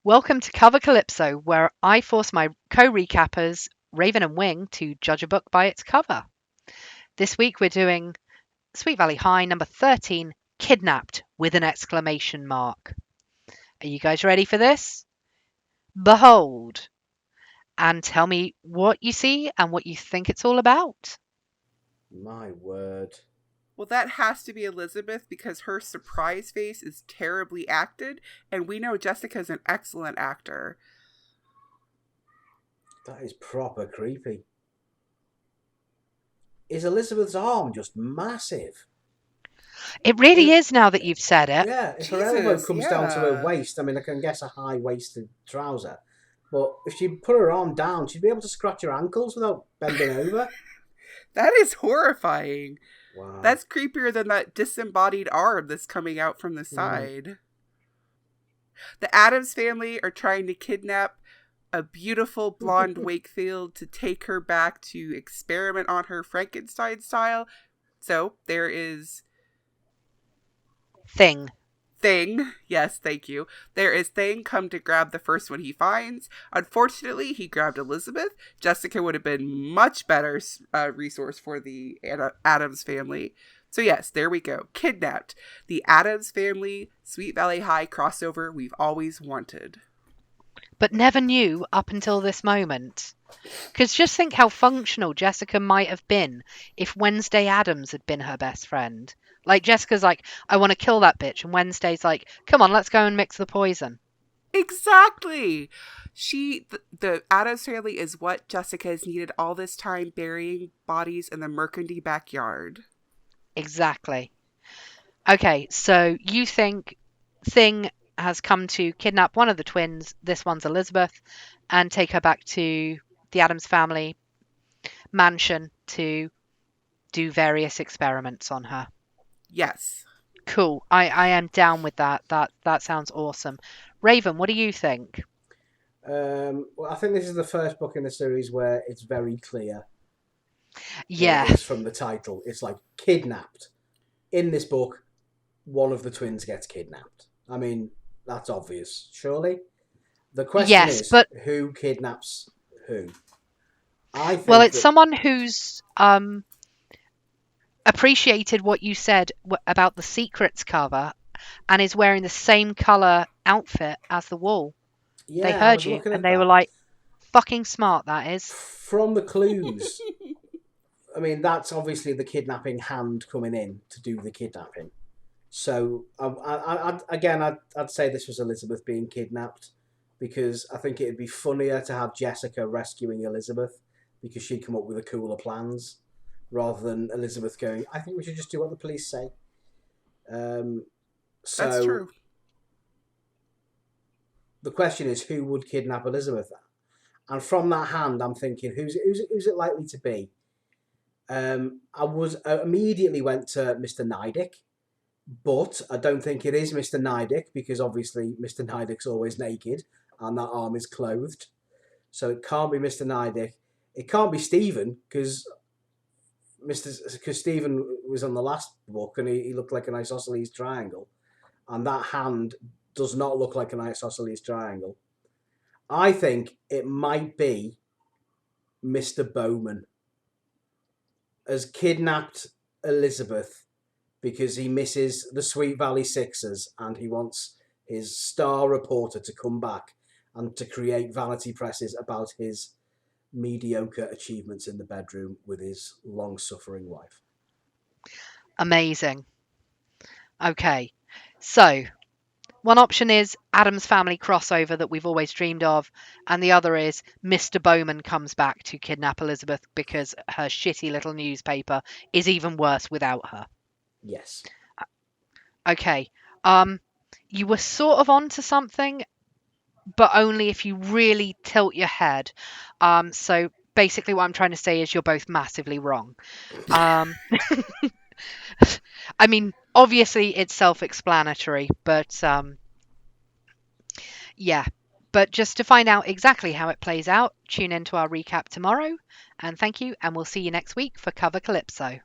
Welcome to Cover Calypso, where I force my co-recappers, Raven and Wing, to judge a book by its cover. This week we're doing Sweet Valley High, number 13, Kidnapped with an exclamation mark. Are you guys ready for this? Behold, and tell me what you see and what you think it's all about. My word. Well, that has to be Elizabeth because her surprise face is terribly acted, and we know Jessica's an excellent actor. That is proper creepy. Is Elizabeth's arm just massive? It really is now that you've said it. Yeah, if her Jesus, elbow comes down to her yeah. waist, I mean, I can guess a high-waisted trouser. But if she put her arm down, she'd be able to scratch her ankles without bending over. That is horrifying. Wow. That's creepier than that disembodied arm that's coming out from the side. The Addams family are trying to kidnap a beautiful blonde Wakefield to take her back to experiment on her Frankenstein style. So there is Thing. Yes, thank you. There is Thing come to grab the first one he finds. Unfortunately, he grabbed Elizabeth. Jessica would have been much better resource for the Addams family. So yes, there we go. Kidnapped. The Addams family Sweet Valley High crossover we've always wanted. But never knew up until this moment. Because just think how functional Jessica might have been if Wednesday Addams had been her best friend. Like, Jessica's like, I want to kill that bitch. And Wednesday's like, come on, let's go and mix the poison. Exactly. The Addams family is what Jessica has needed all this time, burying bodies in the Mercandy backyard. Exactly. Okay, so you think Thing has come to kidnap one of the twins, this one's Elizabeth, and take her back to the Addams family mansion to do various experiments on her. Yes. Cool. I am down with that. That sounds awesome. Raven, what do you think? Well, I think this is the first book in the series where it's very clear. Yeah. It's from the title. It's like kidnapped. In this book, one of the twins gets kidnapped. I mean, that's obvious, surely. The question is, but who kidnaps who? I think well, it's someone who's appreciated what you said about the Secrets cover and is wearing the same colour outfit as the wall. Yeah, they heard you and they were like, fucking smart, that is. From the clues. I mean, that's obviously the kidnapping hand coming in to do the kidnapping. So, I'd say this was Elizabeth being kidnapped because I think it'd be funnier to have Jessica rescuing Elizabeth because she'd come up with the cooler plans rather than Elizabeth going, I think we should just do what the police say. That's true. The question is, who would kidnap Elizabeth? And from that hand, I'm thinking, who's it likely to be? I immediately went to Mr. Nidick, but I don't think it is Mr. Nidick because obviously Mr. Nidick's always naked and that arm is clothed. So it can't be Mr. Nidick. It can't be Stephen because Stephen was on the last book and he looked like an isosceles triangle, and that hand does not look like an isosceles triangle. I think it might be Mr. Bowman has kidnapped Elizabeth because he misses the Sweet Valley Sixers and he wants his star reporter to come back and to create vanity presses about his mediocre achievements in the bedroom with his long-suffering wife. Amazing. Okay, so one option is Addams family crossover that we've always dreamed of, and the other is Mr. Bowman comes back to kidnap Elizabeth because her shitty little newspaper is even worse without her. Yes. Okay, you were sort of onto something, but only if you really tilt your head. So basically what I'm trying to say is you're both massively wrong. I mean, obviously it's self-explanatory, but yeah. But just to find out exactly how it plays out, tune into our recap tomorrow. And thank you, and we'll see you next week for Cover Calypso.